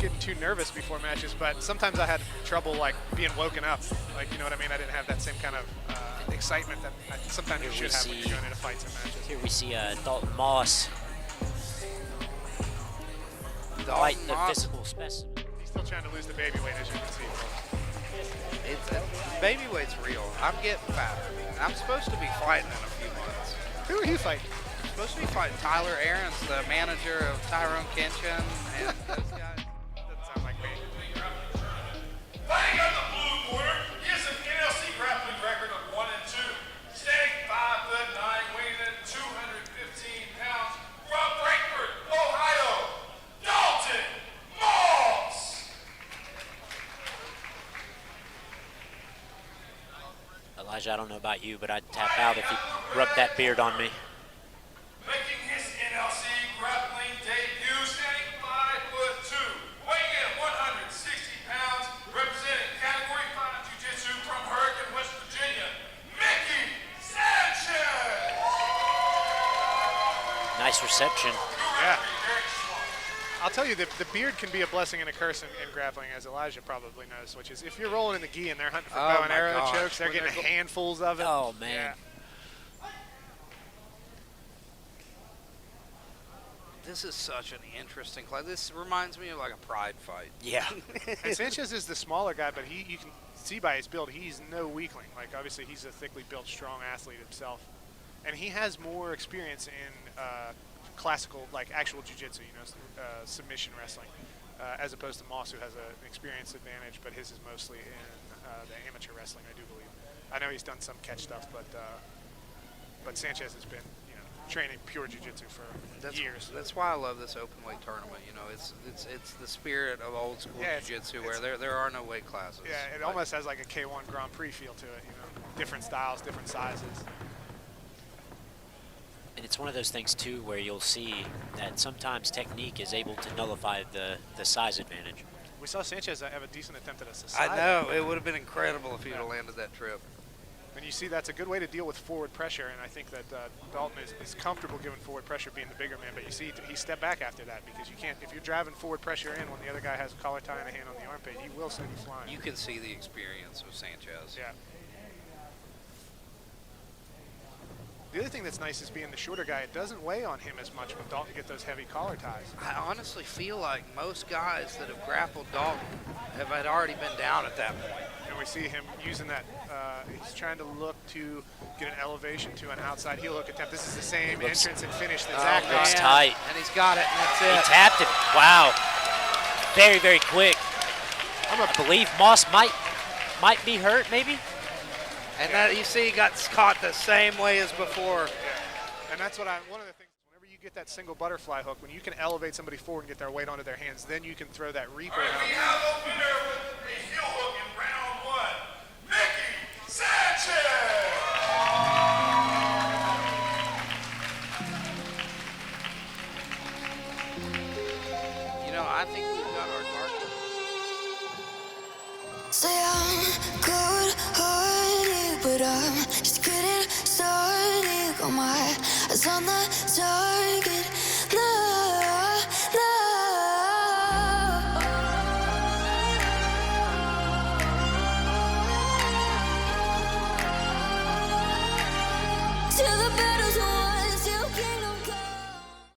getting too nervous before matches, but sometimes I had trouble like being woken up. Like, you know what I mean? I didn't have that same kind of excitement that sometimes you should have when you're going into fights and matches. Here we see Dalton Moss. Quite the physical specimen. He's still trying to lose the baby weight, as you can see. Baby weight's real. I'm getting fat. I'm supposed to be fighting in a few months. Who are you fighting? I'm supposed to be fighting Tyler Aarons, the manager of Tyrone Kenshin, and those guys. Doesn't sound like me. Fighting on the blue corner, he has an NLC grappling record of 1-2. Standing 5'9", weighing in at 215 pounds, from Frankfort, Ohio, Dalton Moss. Elijah, I don't know about you, but I'd tap out if he rubbed that beard on me. Making his NLC grappling debut, standing 5'2", weighing in at 160 pounds, representing Category 5 Jiu-Jitsu from Hurricane, West Virginia, Sanchez. Nice reception. Yeah. I'll tell you, the beard can be a blessing and a curse in grappling, as Elijah probably knows, which is if you're rolling in the gi and they're hunting for bow and arrow chokes, they're getting handfuls of it. Oh, man. Yeah. This is such an interesting class. This reminds me of like a pride fight. Yeah. And Sanchez is the smaller guy, but you can see by his build, he's no weakling. Like, obviously, he's a thickly built, strong athlete himself. And he has more experience in classical, like actual jiu-jitsu, you know, submission wrestling, as opposed to Moss, who has an experience advantage, but his is mostly in the amateur wrestling, I do believe. I know he's done some catch stuff, but Sanchez has been, you know, training pure jiu-jitsu for years. That's why I love this open weight tournament. You know, it's the spirit of old school jiu-jitsu where there are no weight classes. Yeah, it almost has like a K1 Grand Prix feel to it. You know, different styles, different sizes. And it's one of those things, too, where you'll see that sometimes technique is able to nullify the size advantage. We saw Sanchez have a decent attempt at a side. I know. It would have been incredible if he would have landed that trip. And you see that's a good way to deal with forward pressure, and I think that Dalton is comfortable giving forward pressure being the bigger man, but you see he stepped back after that because you can't, if you're driving forward pressure in when the other guy has a collar tie and a hand on the armpit, he will send you flying. You can see the experience of Sanchez. Yeah. The other thing that's nice is being the shorter guy, it doesn't weigh on him as much when Dalton get those heavy collar ties. I honestly feel like most guys that have grappled Dalton had already been down at that point. And we see him using that, he's trying to look to get an elevation to an outside heel hook attempt. This is the same entrance and finish that Zach looks did. tight. And he's got it, and that's it. He tapped it. Wow. Very, very quick. I believe Moss might be hurt, maybe. And that, you see, he got caught the same way as before. Yeah. And that's what one of the things, whenever you get that single butterfly hook, when you can elevate somebody forward and get their weight onto their hands, then you can throw that reaper All right, out. we have a winner with a heel hook in round 1, Sanchez. You know, I think we've got our dark. Say I'm good-hearted, but I'm just getting started. Got my eyes on the target.